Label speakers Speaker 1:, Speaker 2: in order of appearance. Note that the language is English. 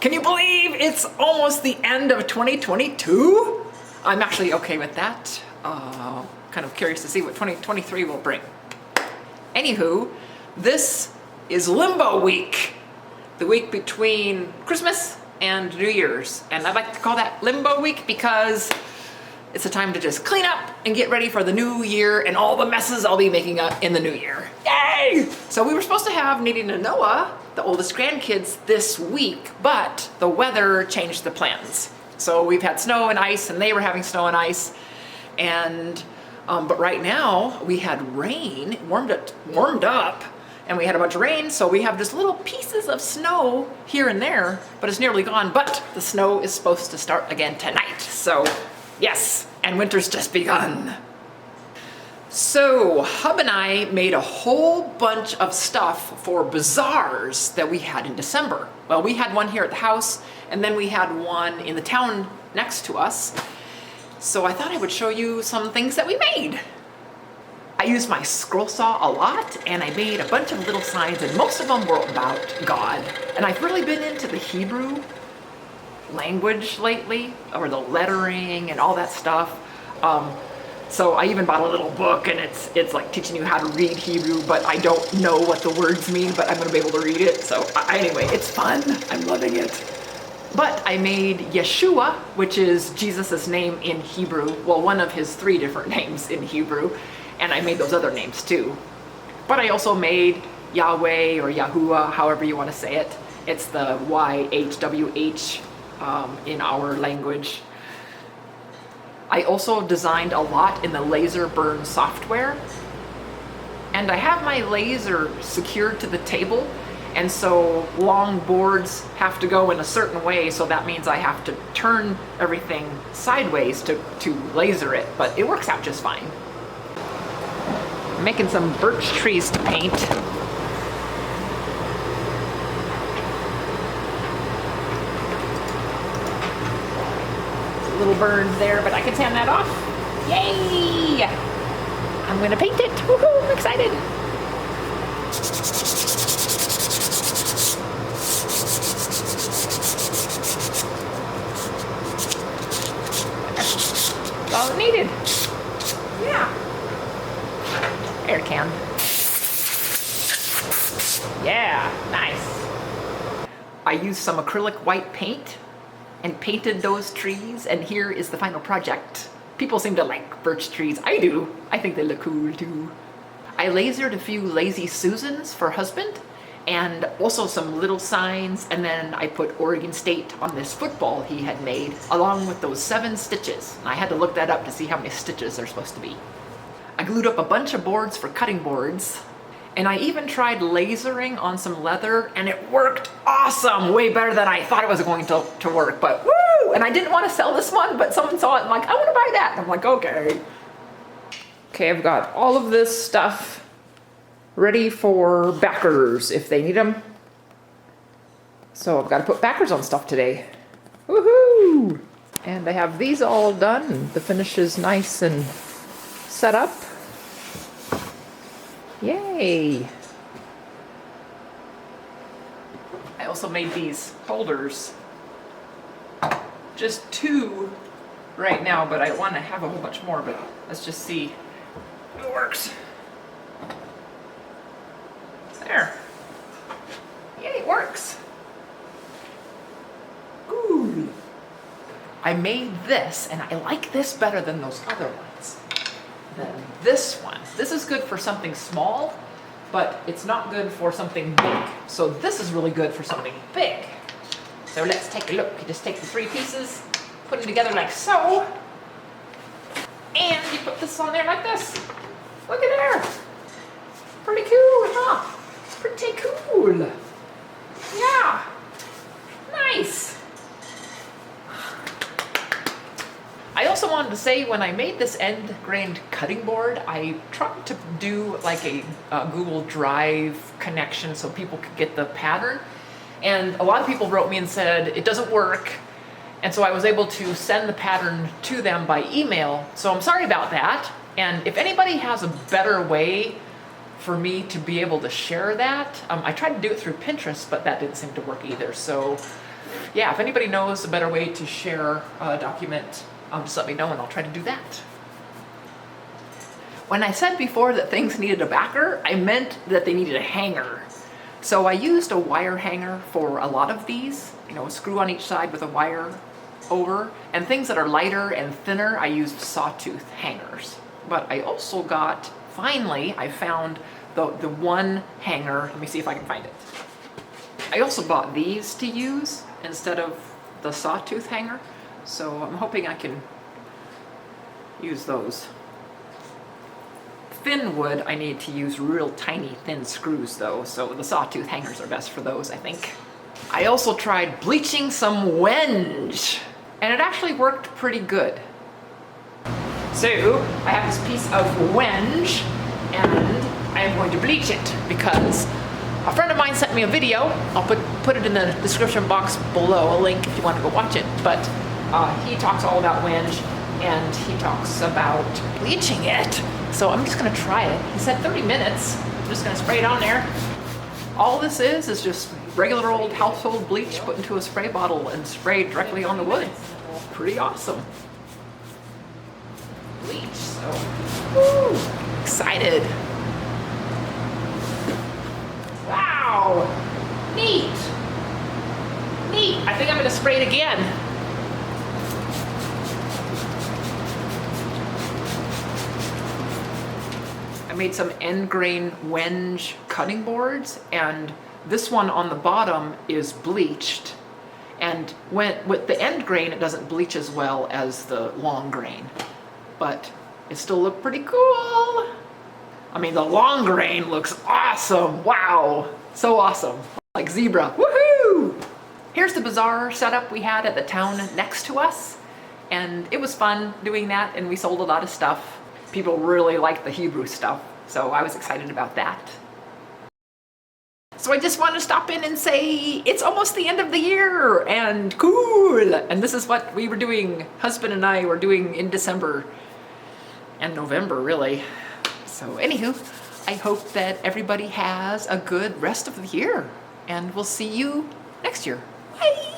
Speaker 1: Can you believe it's almost the end of 2022? I'm actually okay with that. Kind of curious to see what 2023 will bring. Anywho, this is Limbo Week, the week between Christmas and New Year's. And I like to call that Limbo Week because it's a time to just clean up and get ready for the new year and all the messes I'll be making up in the new year. Yay! So we were supposed to have Nadine and Noah, the oldest grandkids, this week, but the weather changed the plans. So we've had snow and ice, and they were having snow and ice. And but right now we had rain, warmed up, and we had a bunch of rain. So we have just little pieces of snow here and there, but it's nearly gone. But the snow is supposed to start again tonight. So yes, and winter's just begun. So Hub and I made a whole bunch of stuff for bazaars that we had in December. Well, we had one here at the house, and then we had one in the town next to us. So I thought I would show you some things that we made. I used my scroll saw a lot, and I made a bunch of little signs, and most of them were about God. And I've really been into the Hebrew language lately, or the lettering and all that stuff. So I even bought a little book, and it's like teaching you how to read Hebrew, but I don't know what the words mean, but I'm gonna be able to read it. So anyway, it's fun. I'm loving it. But I made Yeshua, which is Jesus' name in Hebrew. Well, one of his 3 different names in Hebrew. And I made those other names too. But I also made Yahweh or Yahuwah, however you want to say it. It's the YHWH in our language. I also designed a lot in the laser burn software. And I have my laser secured to the table. And so long boards have to go in a certain way, so that means I have to turn everything sideways to laser it, but it works out just fine. I'm making some birch trees to paint. Little burns there, but I can sand that off. Yay! I'm gonna paint it. Woohoo! I'm excited. That's all it needed. Yeah. Air can. Yeah, nice. I used some acrylic white paint and painted those trees, and here is the final project. People seem to like birch trees. I do. I think they look cool too. I lasered a few Lazy Susans for husband, and also some little signs, and then I put Oregon State on this football he had made, along with those 7 stitches. And I had to look that up to see how many stitches they're supposed to be. I glued up a bunch of boards for cutting boards, and I even tried lasering on some leather, and it worked awesome! Way better than I thought it was going to work, but woo! And I didn't want to sell this one, but someone saw it and like, I want to buy that! And I'm like, okay. Okay, I've got all of this stuff ready for backers if they need them. So I've got to put backers on stuff today. Woohoo! And I have these all done. The finish is nice and set up. Yay! I also made these holders. Just 2 right now, but I want to have a whole bunch more, but let's just see if it works. There. Yay, it works. Ooh. I made this, and I like this better than those other ones. Than this one. This is good for something small, but it's not good for something big. So this is really good for something big. So let's take a look. You just take the 3 pieces, put them together like so, and you put this on there like this. Look at there. Pretty cool, huh? Pretty cool. Yeah. Nice. I also wanted to say, when I made this end grain cutting board, I tried to do like a Google Drive connection so people could get the pattern. And a lot of people wrote me and said it doesn't work. And so I was able to send the pattern to them by email. So I'm sorry about that. And if anybody has a better way for me to be able to share that, I tried to do it through Pinterest, but that didn't seem to work either. So Yeah, if anybody knows a better way to share a document, just let me know and I'll try to do that. When I said before that things needed a backer, I meant that they needed a hanger. So I used a wire hanger for a lot of these, a screw on each side with a wire over, and things that are lighter and thinner, I used sawtooth hangers. But I also got, finally, I found the one hanger. Let me see if I can find it. I also bought these to use instead of the sawtooth hanger, so I'm hoping I can use those. Thin wood, I need to use real tiny thin screws though, so the sawtooth hangers are best for those, I think. I also tried bleaching some wenge, and it actually worked pretty good. So I have this piece of wenge, and I am going to bleach it because a friend of mine sent me a video. I'll put it in the description box below, a link if you want to go watch it. But he talks all about wenge, and he talks about bleaching it. So I'm just gonna try it. He said 30 minutes. I'm just gonna spray it on there. All this is just regular old household bleach put into a spray bottle and sprayed directly on the wood. Pretty awesome. Bleach, so woo, excited. Wow, neat. Neat, I think I'm gonna spray it again. I made some end grain wenge cutting boards, and this one on the bottom is bleached. And with the end grain, it doesn't bleach as well as the long grain, but it still looked pretty cool. I mean, the long grain looks awesome. Wow, so awesome. Like zebra, woohoo! Here's the bazaar setup we had at the town next to us. And it was fun doing that, and we sold a lot of stuff. People really liked the Hebrew stuff, so I was excited about that. So I just want to stop in and say it's almost the end of the year, and cool! And this is what we were doing, husband and I were doing in December and November, really. So anywho, I hope that everybody has a good rest of the year, and we'll see you next year. Bye!